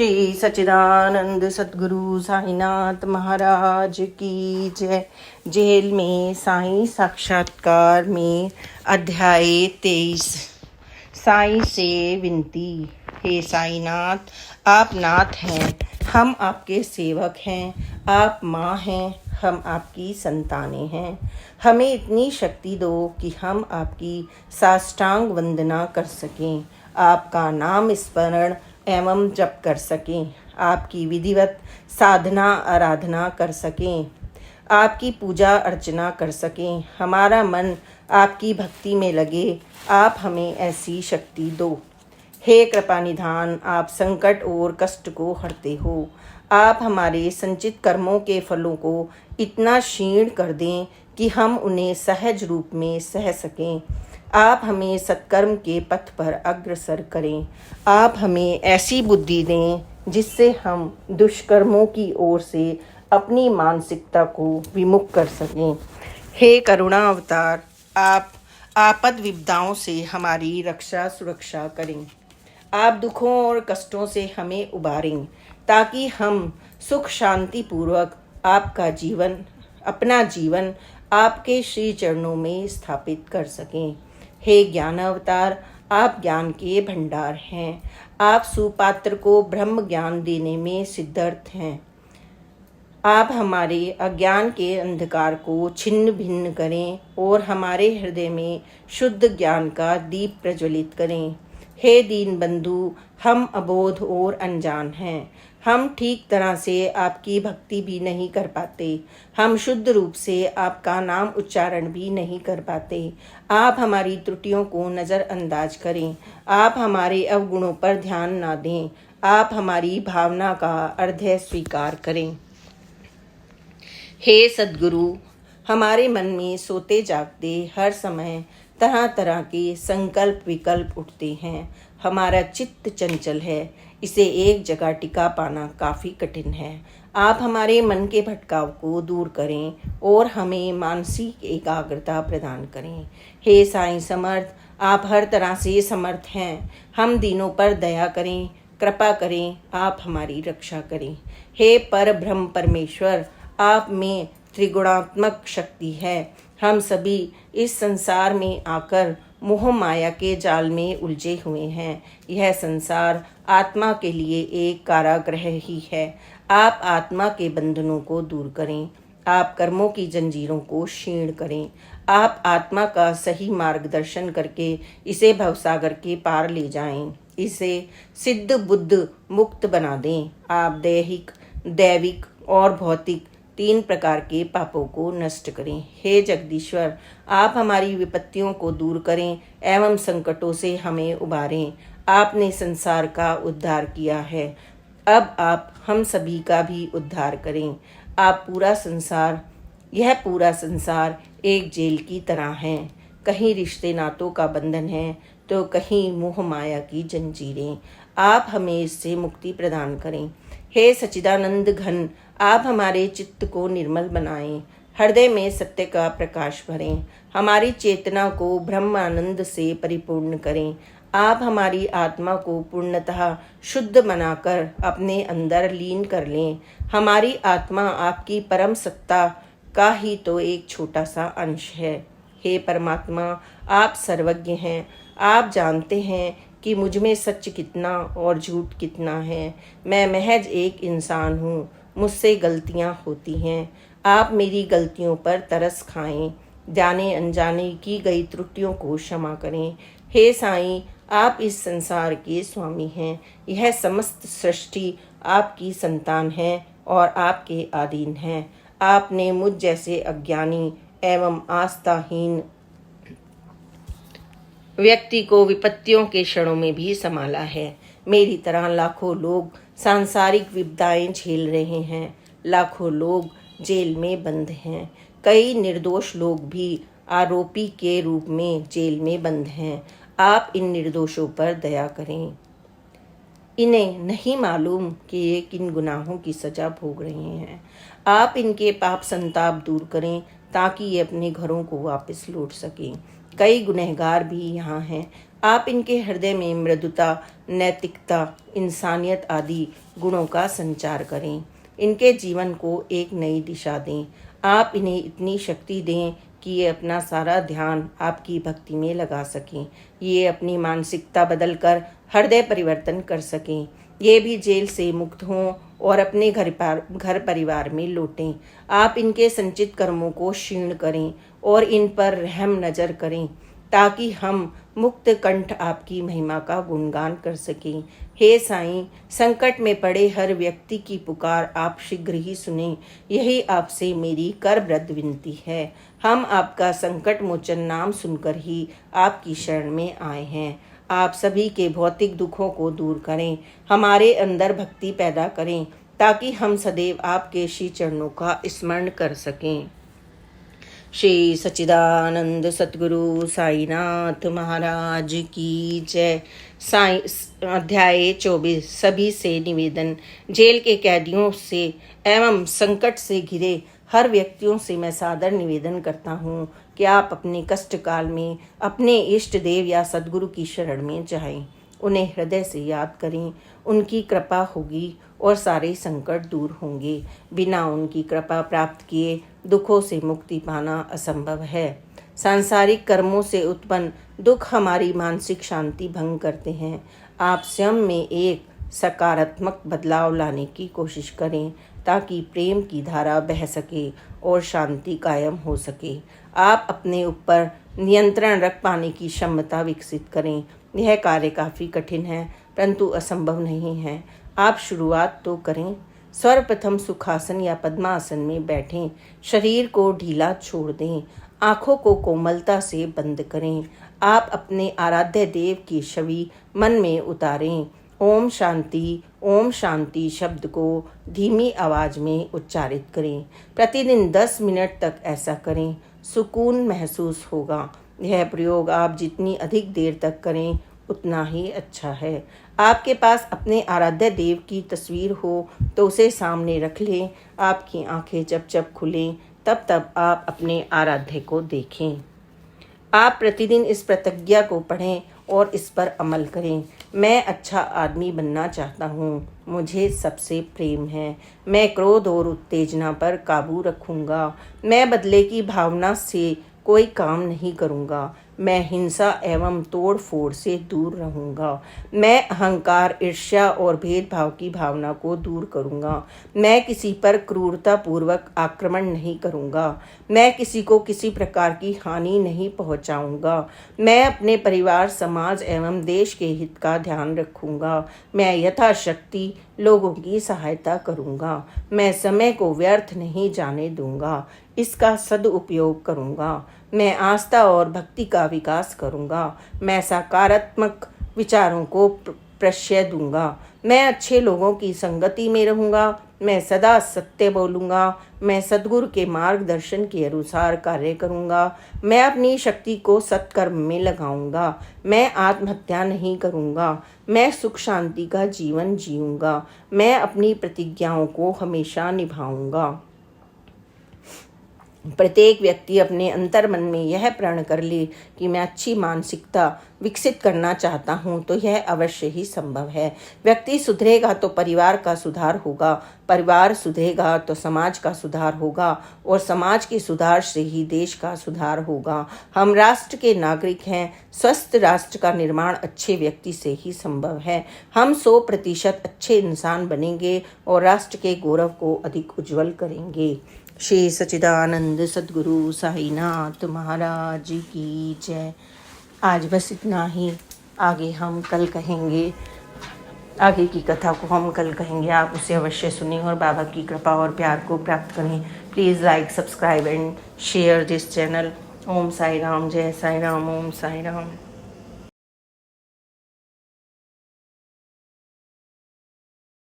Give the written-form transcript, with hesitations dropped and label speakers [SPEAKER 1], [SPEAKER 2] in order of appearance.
[SPEAKER 1] श्री सच्चिदानंद सद्गुरु साईनाथ महाराज की जय। जेल में साईं साक्षात्कार में अध्याय 23। साईं से विनती। हे साईनाथ, आप नाथ हैं, हम आपके सेवक हैं। आप माँ हैं, हम आपकी संतानें हैं। हमें इतनी शक्ति दो कि हम आपकी साष्टांग वंदना कर सकें, आपका नाम स्मरण एवं जप कर सकें, आपकी विधिवत साधना आराधना कर सकें, आपकी पूजा अर्चना कर सकें। हमारा मन आपकी भक्ति में लगे, आप हमें ऐसी शक्ति दो। हे कृपा निधान, आप संकट और कष्ट को हरते हो। आप हमारे संचित कर्मों के फलों को इतना क्षीण कर दें कि हम उन्हें सहज रूप में सह सकें। आप हमें सत्कर्म के पथ पर अग्रसर करें। आप हमें ऐसी बुद्धि दें जिससे हम दुष्कर्मों की ओर से अपनी मानसिकता को विमुख कर सकें। हे करुणा अवतार, आप आपद विपदाओं से हमारी रक्षा सुरक्षा करें। आप दुखों और कष्टों से हमें उबारें ताकि हम सुख शांति पूर्वक अपना जीवन आपके श्री चरणों में स्थापित कर सकें। हे ज्ञान अवतार, आप ज्ञान के भंडार हैं। आप सुपात्र को ब्रह्म ज्ञान देने में सिद्धर्थ हैं। आप हमारे अज्ञान के अंधकार को छिन्न भिन्न करें और हमारे हृदय में शुद्ध ज्ञान का दीप प्रज्वलित करें। हे दीन बंधु, हम अबोध और अनजान हैं। हम ठीक तरह से आपकी भक्ति भी नहीं कर पाते। हम शुद्ध रूप से आपका नाम उच्चारण भी नहीं कर पाते। आप हमारी त्रुटियों को नज़रअंदाज करें। आप हमारे अवगुणों पर ध्यान ना दें। आप हमारी भावना का अर्ध्य स्वीकार करें। हे सद्गुरु, हमारे मन में सोते जागते हर समय तरह तरह के संकल्प विकल्प उठते हैं। हमारा चित्त चंचल है, इसे एक जगह टिका पाना काफ़ी कठिन है। आप हमारे मन के भटकाव को दूर करें और हमें मानसिक एकाग्रता प्रदान करें। हे साईं समर्थ, आप हर तरह से समर्थ हैं। हम दीनों पर दया करें, कृपा करें, आप हमारी रक्षा करें। हे पर ब्रह्म परमेश्वर, आप में त्रिगुणात्मक शक्ति है। हम सभी इस संसार में आकर मोह माया के जाल में उलझे हुए हैं। यह संसार आत्मा के लिए एक कारागृह ही है। आप आत्मा के बंधनों को दूर करें। आप कर्मों की जंजीरों को क्षीण करें। आप आत्मा का सही मार्गदर्शन करके इसे भवसागर के पार ले जाएं। इसे सिद्ध बुद्ध मुक्त बना दें। आप दैहिक, दैविक और भौतिक 3 प्रकार के पापों को नष्ट करें। हे जगदीश्वर, आप हमारी विपत्तियों को दूर करें एवं संकटों से हमें उबारें। आपने संसार का उद्धार किया है, अब आप हम सभी का भी उद्धार करें। यह पूरा संसार एक जेल की तरह है। कहीं रिश्ते नातों का बंधन है तो कहीं मोह माया की जंजीरें। आप हमें इससे मुक्ति प्रदान करें। हे सच्चिदानंद घन, आप हमारे चित्त को निर्मल बनाएं, हृदय में सत्य का प्रकाश भरें, हमारी चेतना को ब्रह्मानंद से परिपूर्ण करें। आप हमारी आत्मा को पूर्णतः शुद्ध बनाकर अपने अंदर लीन कर लें। हमारी आत्मा आपकी परम सत्ता का ही तो एक छोटा सा अंश है। हे परमात्मा, आप सर्वज्ञ हैं। आप जानते हैं कि मुझ में सच कितना और झूठ कितना है। मैं महज एक इंसान हूँ, मुझसे गलतियाँ होती हैं। आप मेरी गलतियों पर तरस खाएं, जाने अनजाने की गई त्रुटियों को क्षमा करें। हे साईं, आप इस संसार के स्वामी हैं। यह समस्त सृष्टि आपकी संतान है और आपके अधीन है। आपने मुझ जैसे अज्ञानी एवं आस्थाहीन व्यक्ति को विपत्तियों के क्षणों में भी संभाला है। मेरी तरह लाखों लोग सांसारिक विपदाएं झेल रहे हैं। लाखों लोग जेल में बंद हैं। कई निर्दोष लोग भी आरोपी के रूप में जेल में बंद हैं। आप इन निर्दोषों पर दया करें। इन्हें नहीं मालूम कि ये किन गुनाहों की सजा भोग रहे हैं। आप इनके पाप संताप दूर करें ताकि ये अपने घरों को वापस लौट सकें। कई गुनहगार भी यहाँ हैं। आप इनके हृदय में मृदुता, नैतिकता, इंसानियत आदि गुणों का संचार करें। इनके जीवन को एक नई दिशा दें। आप इन्हें इतनी शक्ति दें कि ये अपना सारा ध्यान आपकी भक्ति में लगा सकें। ये अपनी मानसिकता बदलकर हृदय परिवर्तन कर सकें। ये भी जेल से मुक्त हों और अपने घर परिवार में लौटें। आप इनके संचित कर्मों को क्षीण करें और इन पर रहम नजर करें, ताकि हम मुक्त कंठ आपकी महिमा का गुणगान कर सकें। हे साईं, संकट में पड़े हर व्यक्ति की पुकार आप शीघ्र ही सुनें, यही आपसे मेरी करबद्ध विनती है। हम आपका संकट मोचन नाम सुनकर ही आपकी शरण में आए हैं। आप सभी के भौतिक दुखों को दूर करें, हमारे अंदर भक्ति पैदा करें, ताकि हम सदैव आपके श्री चरणों का स्मरण कर सकें। श्री सच्चिदानंद सतगुरु साईनाथ महाराज की जय। अध्याय 24। सभी से निवेदन। जेल के कैदियों से एवं संकट से घिरे हर व्यक्तियों से मैं सादर निवेदन करता हूँ कि आप अपने कष्ट काल में अपने इष्ट देव या सद्गुरु की शरण में जाएं। उन्हें हृदय से याद करें, उनकी कृपा होगी और सारे संकट दूर होंगे। बिना उनकी कृपा प्राप्त किए दुखों से मुक्ति पाना असंभव है। सांसारिक कर्मों से उत्पन्न दुख हमारी मानसिक शांति भंग करते हैं। आप स्वयं में एक सकारात्मक बदलाव लाने की कोशिश करें, ताकि प्रेम की धारा बह सके और शांति कायम हो सके। आप अपने ऊपर नियंत्रण रख पाने की क्षमता विकसित करें। यह कार्य काफ़ी कठिन है, परंतु असंभव नहीं है। आप शुरुआत तो करें। सर्वप्रथम सुखासन या पद्मासन में बैठें। शरीर को ढीला छोड़ दें। आँखों को कोमलता से बंद करें। आप अपने आराध्य देव की छवि मन में उतारें। ओम शांति शब्द को धीमी आवाज में उच्चारित करें। प्रतिदिन 10 मिनट तक ऐसा करें। सुकून महसूस होगा। यह प्रयोग आप जितनी अधिक देर तक करें उतना ही अच्छा है। आपके पास अपने आराध्य देव की तस्वीर हो तो उसे सामने रख लें। आपकी आंखें जब खुलें तब आप अपने आराध्य को देखें। आप प्रतिदिन इस प्रतिज्ञा को पढ़ें और इस पर अमल करें। मैं अच्छा आदमी बनना चाहता हूँ। मुझे सबसे प्रेम है। मैं क्रोध और उत्तेजना पर काबू रखूँगा। मैं बदले की भावना से कोई काम नहीं करूँगा। मैं हिंसा एवं तोड़ फोड़ से दूर रहूँगा। मैं अहंकार, ईर्ष्या और भेदभाव की भावना को दूर करूँगा। मैं किसी पर क्रूरता पूर्वक आक्रमण नहीं करूँगा। मैं किसी को किसी प्रकार की हानि नहीं पहुँचाऊँगा। मैं अपने परिवार, समाज एवं देश के हित का ध्यान रखूँगा। मैं यथाशक्ति लोगों की सहायता करूँगा। मैं समय को व्यर्थ नहीं जाने दूँगा, इसका सदुपयोग करूँगा। मैं आस्था और भक्ति का विकास करूँगा। मैं सकारात्मक विचारों को प्रश्रय दूंगा। मैं अच्छे लोगों की संगति में रहूँगा। मैं सदा सत्य बोलूँगा। मैं सद्गुरु के मार्गदर्शन के अनुसार कार्य करूँगा। मैं अपनी शक्ति को सत्कर्म में लगाऊँगा। मैं आत्महत्या नहीं करूँगा। मैं सुख शांति का जीवन जीऊँगा। मैं अपनी प्रतिज्ञाओं को हमेशा निभाऊँगा। प्रत्येक व्यक्ति अपने अंतर मन में यह प्रण कर ले कि मैं अच्छी मानसिकता विकसित करना चाहता हूँ, तो यह अवश्य ही संभव है। व्यक्ति सुधरेगा तो परिवार का सुधार होगा, परिवार सुधरेगा तो समाज का सुधार होगा और समाज के सुधार से ही देश का सुधार होगा। हम राष्ट्र के नागरिक हैं। स्वस्थ राष्ट्र का निर्माण अच्छे व्यक्ति से ही संभव है। हम 100% अच्छे इंसान बनेंगे और राष्ट्र के गौरव को अधिक उज्जवल करेंगे। श्री सच्चिदानंद सद्गुरु साईनाथ महाराज की जय। आज बस इतना ही। आगे हम कल कहेंगे, आगे की कथा को हम कल कहेंगे। आप उसे अवश्य सुनें और बाबा की कृपा और प्यार को प्राप्त करें। Please like, subscribe and share this channel. Om Sai Ram, जय साई राम, ओम साई राम।